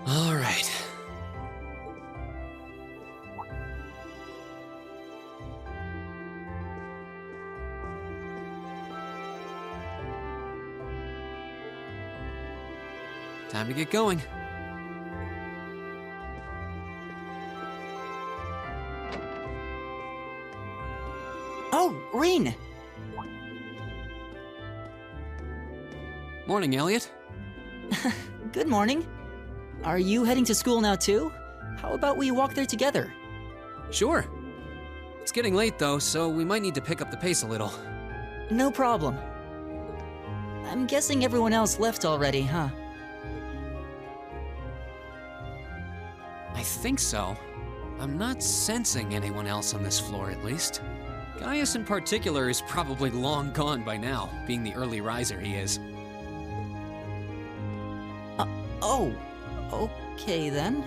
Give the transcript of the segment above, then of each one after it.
All right. Time to get going. Oh, Rean! Morning, Elliot. Good morning. Are you heading to school now too? How about we walk there together? Sure. It's getting late though, so we might need to pick up the pace a little. No problem. I'm guessing everyone else left already, huh? I think so. I'm not sensing anyone else on this floor, at least. Gaius in particular is probably long gone by now, being the early riser he is. Oh, okay then.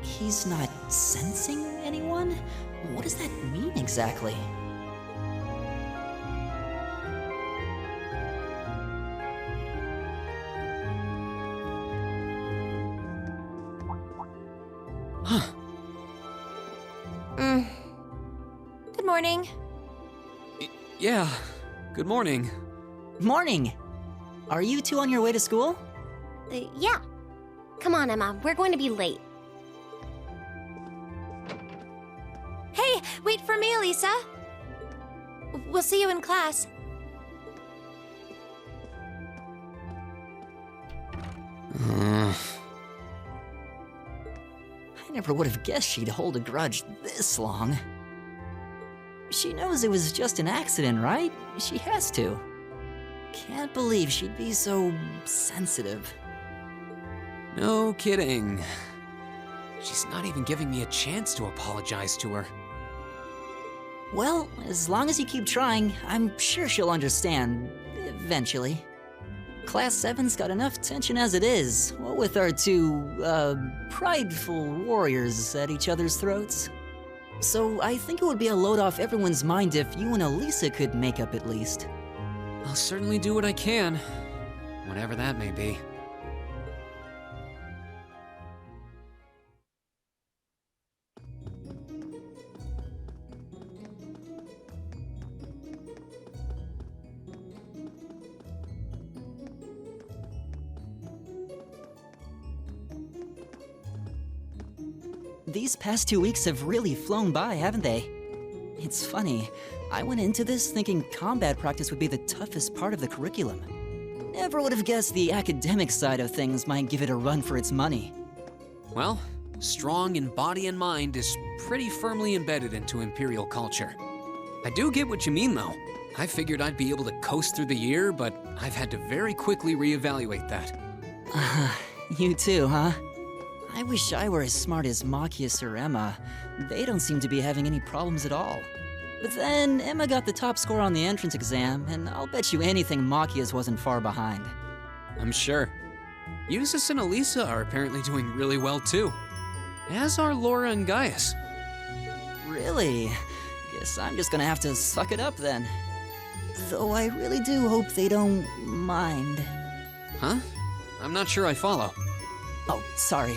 He's not sensing anyone? What does that mean exactly? Huh. Good morning. Yeah, good morning. Morning! Are you two on your way to school? Yeah. Come on, Emma. We're going to be late. Hey, wait for me, Lisa. We'll see you in class. I never would have guessed she'd hold a grudge this long. She knows it was just an accident, right? She has to. Can't believe she'd be so sensitive. No kidding. She's not even giving me a chance to apologize to her. Well, as long as you keep trying, I'm sure she'll understand, eventually. Class 7's got enough tension as it is, what with our two, prideful warriors at each other's throats. So I think it would be a load off everyone's mind if you and Elisa could make up at least. I'll certainly do what I can, whatever that may be. These past 2 weeks have really flown by, haven't they? It's funny, I went into this thinking combat practice would be the toughest part of the curriculum. Never would have guessed the academic side of things might give it a run for its money. Well, strong in body and mind is pretty firmly embedded into Imperial culture. I do get what you mean, though. I figured I'd be able to coast through the year, but I've had to very quickly reevaluate that. You too, huh? I wish I were as smart as Machias or Emma. They don't seem to be having any problems at all. But then, Emma got the top score on the entrance exam, and I'll bet you anything Machias wasn't far behind. I'm sure. Eustace and Elisa are apparently doing really well, too. As are Laura and Gaius. Really? Guess I'm just gonna have to suck it up then. Though I really do hope they don't mind. Huh? I'm not sure I follow. Oh, sorry.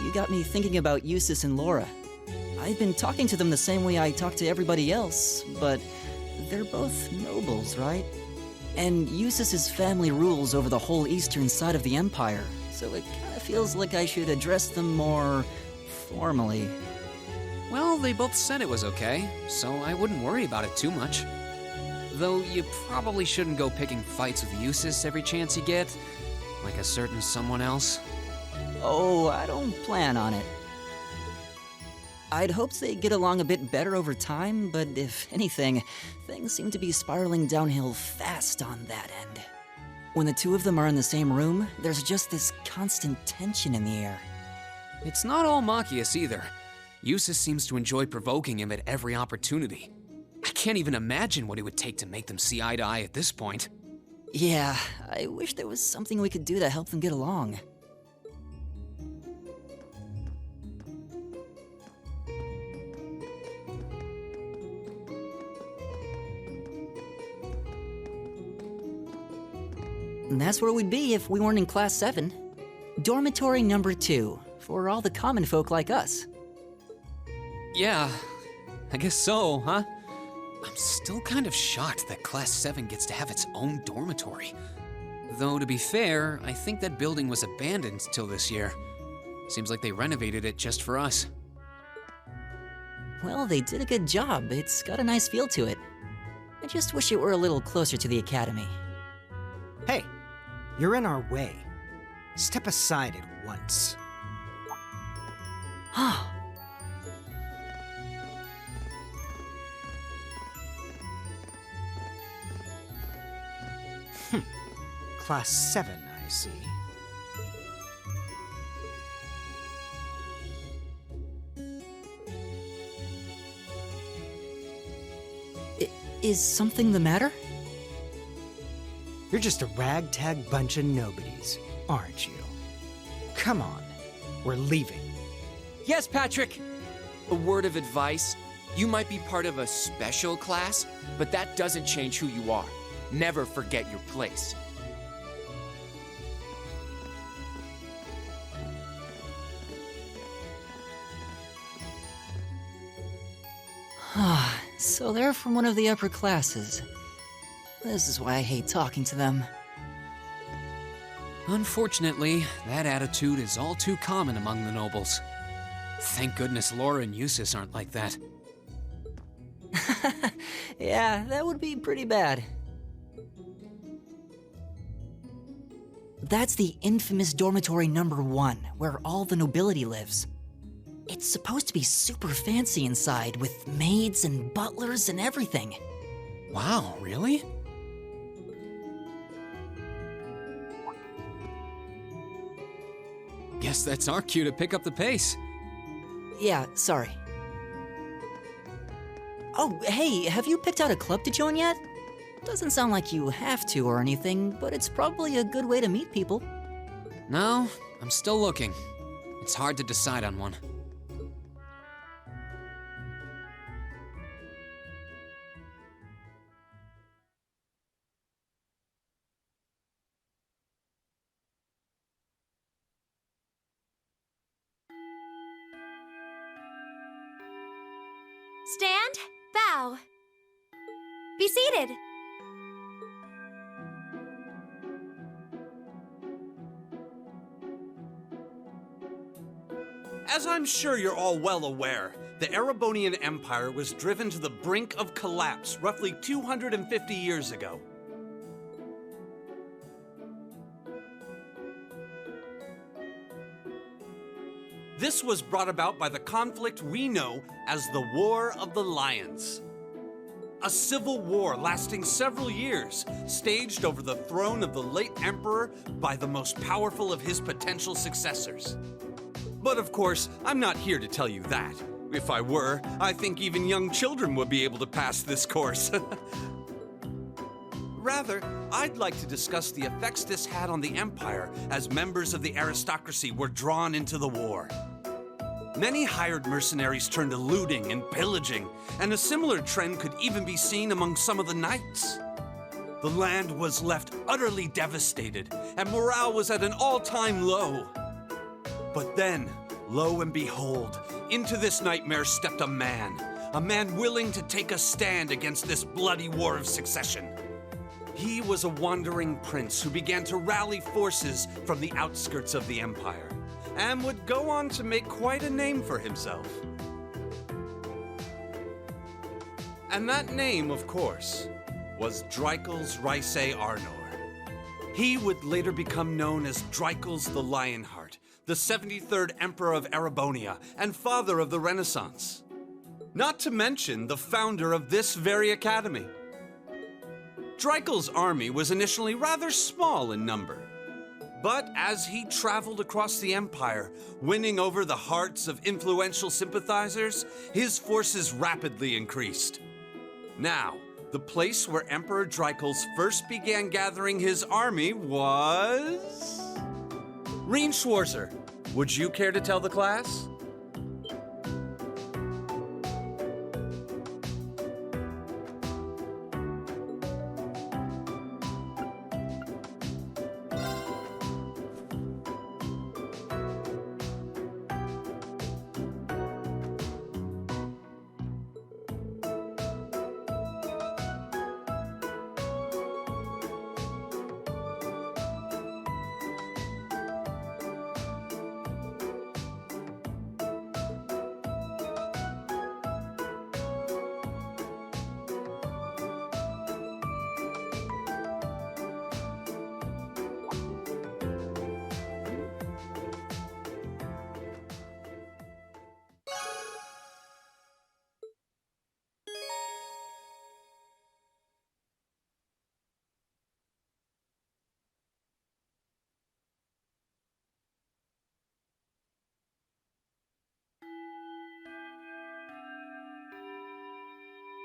You got me thinking about Eustace and Laura. I've been talking to them the same way I talk to everybody else, but they're both nobles, right? And Eustace's family rules over the whole eastern side of the Empire, so it kinda feels like I should address them more formally. Well, they both said it was okay, so I wouldn't worry about it too much. Though you probably shouldn't go picking fights with Eustace every chance you get, like a certain someone else. Oh, I don't plan on it. I'd hoped they'd get along a bit better over time, but if anything, things seem to be spiraling downhill fast on that end. When the two of them are in the same room, there's just this constant tension in the air. It's not all Machias either. Eustace seems to enjoy provoking him at every opportunity. I can't even imagine what it would take to make them see eye to eye at this point. Yeah, I wish there was something we could do to help them get along. And that's where we'd be if we weren't in Class 7. Dormitory number 2, for all the common folk like us. Yeah, I guess so, huh? I'm still kind of shocked that Class 7 gets to have its own dormitory. Though, to be fair, I think that building was abandoned till this year. Seems like they renovated it just for us. Well, they did a good job. It's got a nice feel to it. I just wish it were a little closer to the academy. Hey, you're in our way. Step aside at once. Class 7, I see. Is something the matter? You're just a ragtag bunch of nobodies, aren't you? Come on, we're leaving. Yes, Patrick! A word of advice. You might be part of a special class, but that doesn't change who you are. Never forget your place. So they're from one of the upper classes. This is why I hate talking to them. Unfortunately, that attitude is all too common among the nobles. Thank goodness Laura and Eustace aren't like that. Yeah, that would be pretty bad. That's the infamous dormitory number 1, where all the nobility lives. It's supposed to be super fancy inside, with maids and butlers and everything. Wow, really? Guess that's our cue to pick up the pace. Yeah, sorry. Oh, hey, have you picked out a club to join yet? Doesn't sound like you have to or anything, but it's probably a good way to meet people. No, I'm still looking. It's hard to decide on one. Stand, bow. Be seated. As I'm sure you're all well aware, the Erebonian Empire was driven to the brink of collapse roughly 250 years ago. This was brought about by the conflict we know as the War of the Lions. A civil war lasting several years, staged over the throne of the late emperor by the most powerful of his potential successors. But of course, I'm not here to tell you that. If I were, I think even young children would be able to pass this course. Rather, I'd like to discuss the effects this had on the Empire as members of the aristocracy were drawn into the war. Many hired mercenaries turned to looting and pillaging, and a similar trend could even be seen among some of the knights. The land was left utterly devastated, and morale was at an all-time low. But then, lo and behold, into this nightmare stepped a man willing to take a stand against this bloody war of succession. He was a wandering prince who began to rally forces from the outskirts of the Empire, and would go on to make quite a name for himself. And that name, of course, was Dreikels Rhysei Arnor. He would later become known as Dreikels the Lionheart, the 73rd Emperor of Erebonia and father of the Renaissance. Not to mention the founder of this very academy. Dreikel's army was initially rather small in number, but as he traveled across the Empire, winning over the hearts of influential sympathizers, his forces rapidly increased. Now, the place where Emperor Dreikel's first began gathering his army was... Rean Schwarzer, would you care to tell the class?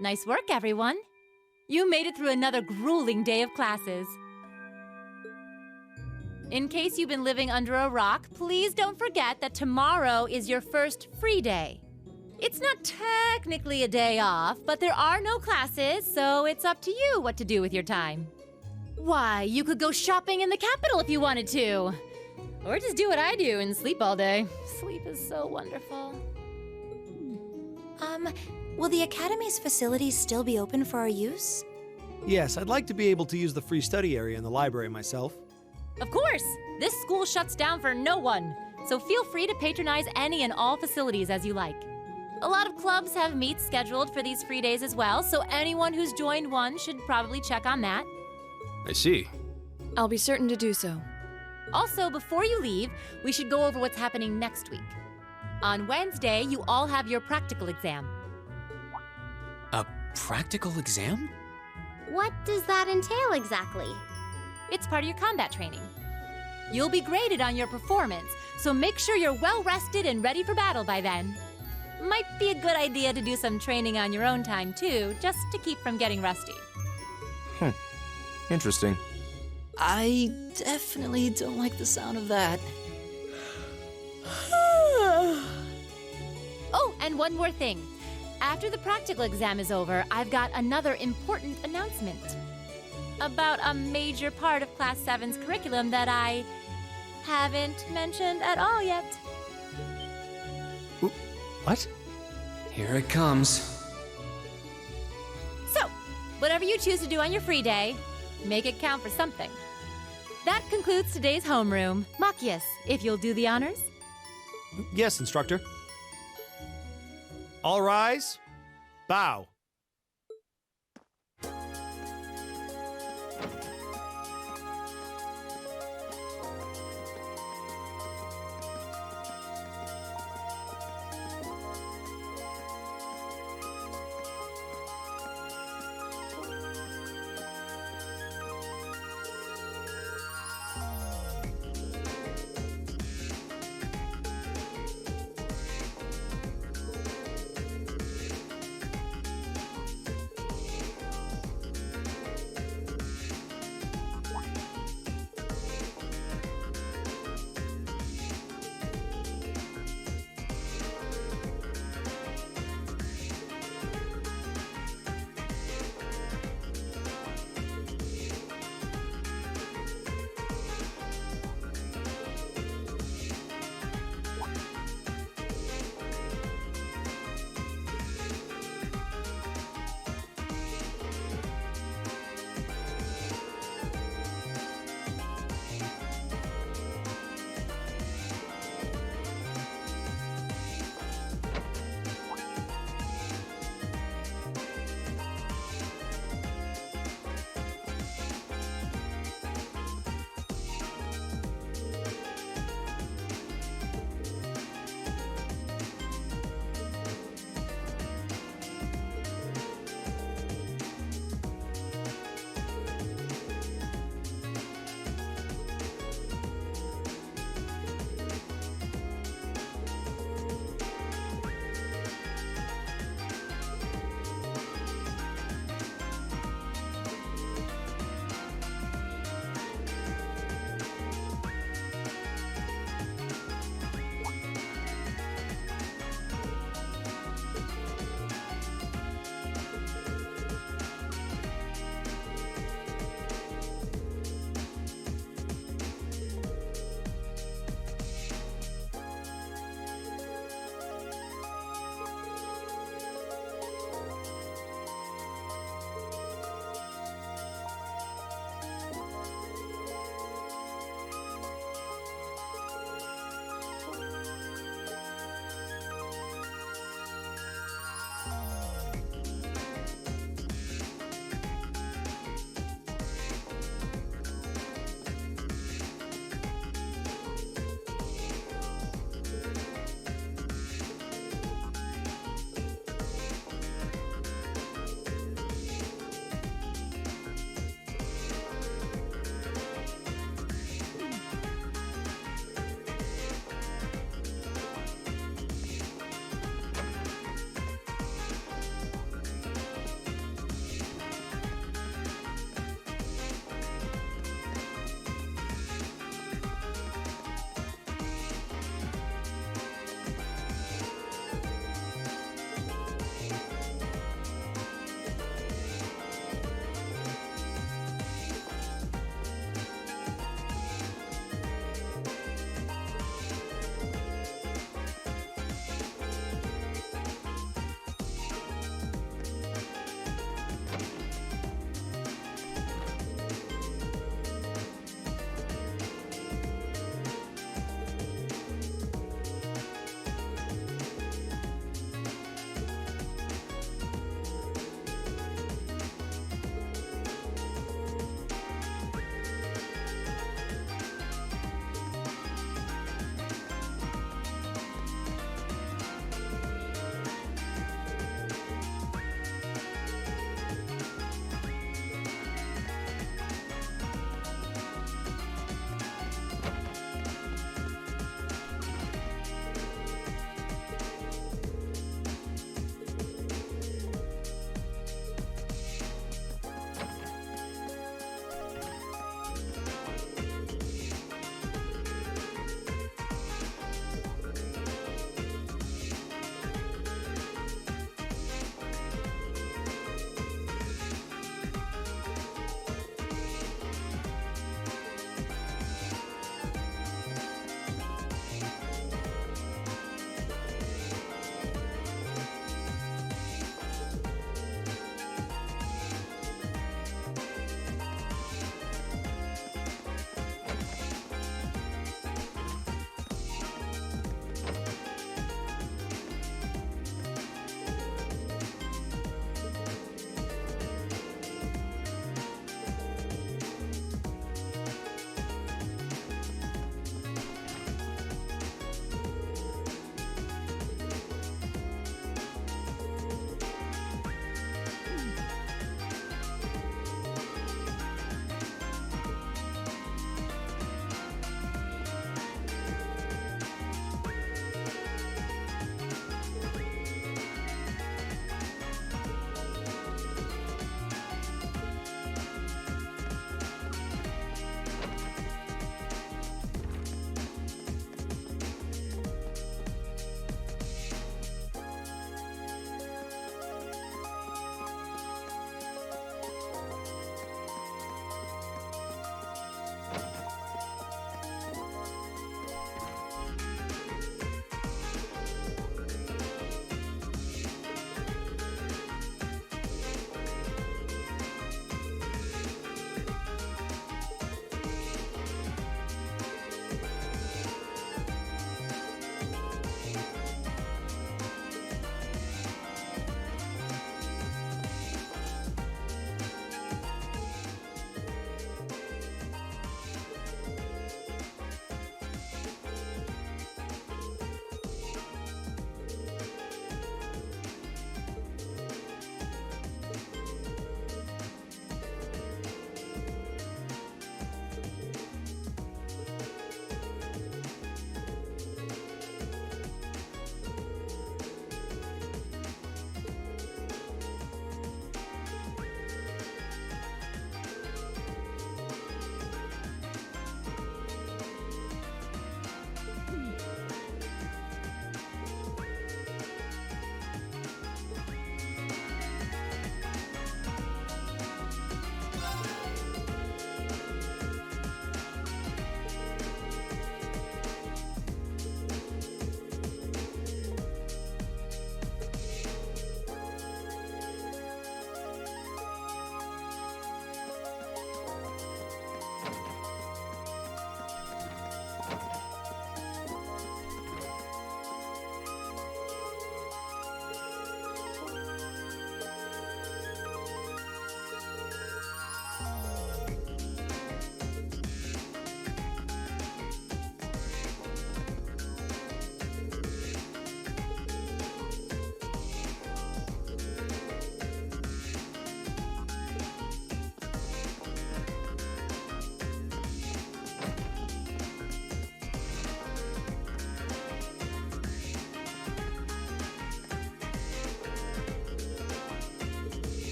Nice work, everyone. You made it through another grueling day of classes. In case you've been living under a rock, please don't forget that tomorrow is your first free day. It's not technically a day off, but there are no classes, so it's up to you what to do with your time. Why, you could go shopping in the capital if you wanted to. Or just do what I do and sleep all day. Sleep is so wonderful. Will the Academy's facilities still be open for our use? Yes, I'd like to be able to use the free study area in the library myself. Of course! This school shuts down for no one, so feel free to patronize any and all facilities as you like. A lot of clubs have meets scheduled for these free days as well, so anyone who's joined one should probably check on that. I see. I'll be certain to do so. Also, before you leave, we should go over what's happening next week. On Wednesday, you all have your practical exam. A practical exam? What does that entail exactly? It's part of your combat training. You'll be graded on your performance, so make sure you're well rested and ready for battle by then. Might be a good idea to do some training on your own time too, just to keep from getting rusty. Interesting. I definitely don't like the sound of that. Oh, and one more thing. After the practical exam is over, I've got another important announcement about a major part of Class 7's curriculum that I haven't mentioned at all yet. What? Here it comes. So, whatever you choose to do on your free day, make it count for something. That concludes today's homeroom. Machias, if you'll do the honors. Yes, instructor. All rise. Bow.